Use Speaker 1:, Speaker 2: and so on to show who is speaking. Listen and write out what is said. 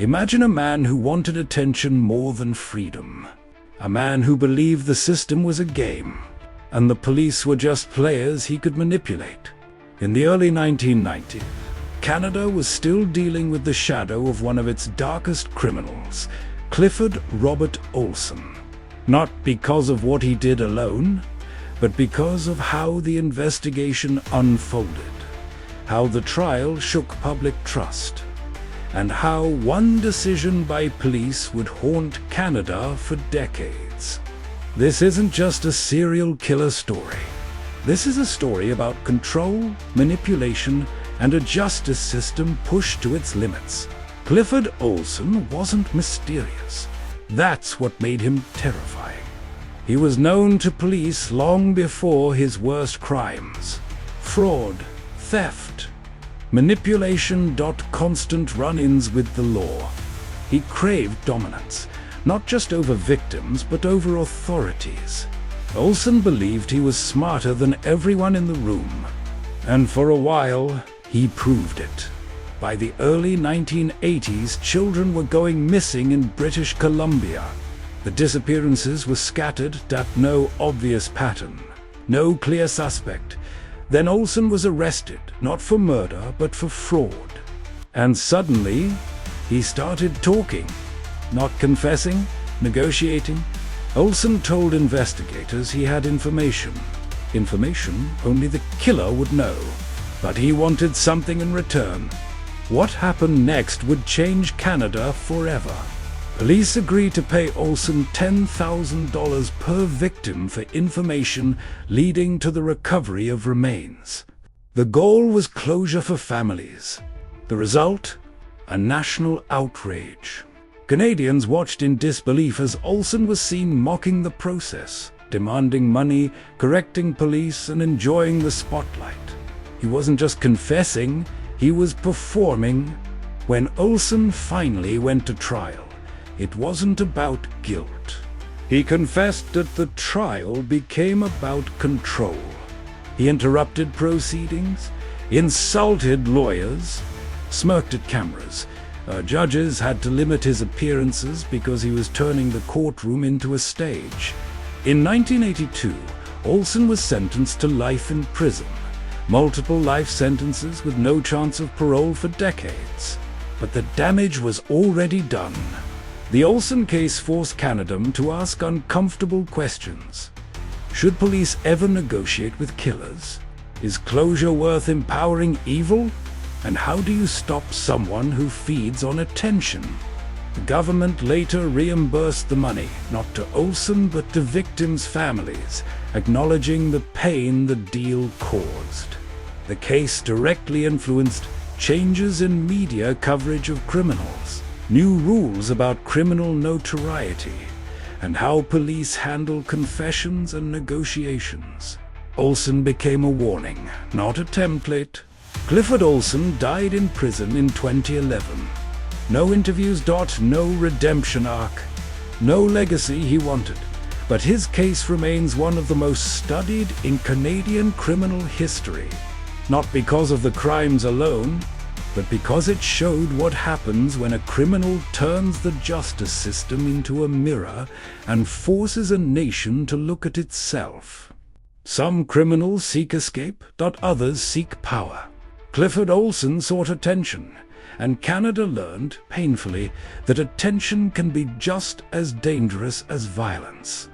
Speaker 1: Imagine a man who wanted attention more than freedom. A man who believed the system was a game, and the police were just players he could manipulate. In the early 1990s, Canada was still dealing with the shadow of one of its darkest criminals, Clifford Robert Olson. Not because of what he did alone, but because of how the investigation unfolded, how the trial shook public trust, and how one decision by police would haunt Canada for decades. This isn't just a serial killer story. This is a story about control, manipulation, and a justice system pushed to its limits. Clifford Olson wasn't mysterious. That's what made him terrifying. He was known to police long before his worst crimes. Fraud, theft, manipulation, constant run-ins with the law. He craved dominance, not just over victims, but over authorities. Olson believed he was smarter than everyone in the room, and for a while, he proved it. By the early 1980s, children were going missing in British Columbia. The disappearances were scattered, no obvious pattern, no clear suspect. Then Olson was arrested, not for murder, but for fraud. And suddenly, he started talking, not confessing, negotiating. Olson told investigators he had information only the killer would know. But he wanted something in return. What happened next would change Canada forever. Police agreed to pay Olson $10,000 per victim for information leading to the recovery of remains. The goal was closure for families. The result? A national outrage. Canadians watched in disbelief as Olson was seen mocking the process, demanding money, correcting police, and enjoying the spotlight. He wasn't just confessing, he was performing. When Olson finally went to trial, it wasn't about guilt. He confessed that the trial became about control. He interrupted proceedings, insulted lawyers, smirked at cameras. Judges had to limit his appearances because he was turning the courtroom into a stage. In 1982, Olson was sentenced to life in prison, multiple life sentences with no chance of parole for decades. But the damage was already done. The Olson case forced Canada to ask uncomfortable questions. Should police ever negotiate with killers? Is closure worth empowering evil? And how do you stop someone who feeds on attention? The government later reimbursed the money, not to Olson but to victims' families, acknowledging the pain the deal caused. The case directly influenced changes in media coverage of criminals, new rules about criminal notoriety, and how police handle confessions and negotiations. Olson became a warning, not a template. Clifford Olson died in prison in 2011. No interviews, no redemption arc, no legacy he wanted. But his case remains one of the most studied in Canadian criminal history. Not because of the crimes alone, but because it showed what happens when a criminal turns the justice system into a mirror and forces a nation to look at itself. Some criminals seek escape, others seek power. Clifford Olson sought attention, and Canada learned, painfully, that attention can be just as dangerous as violence.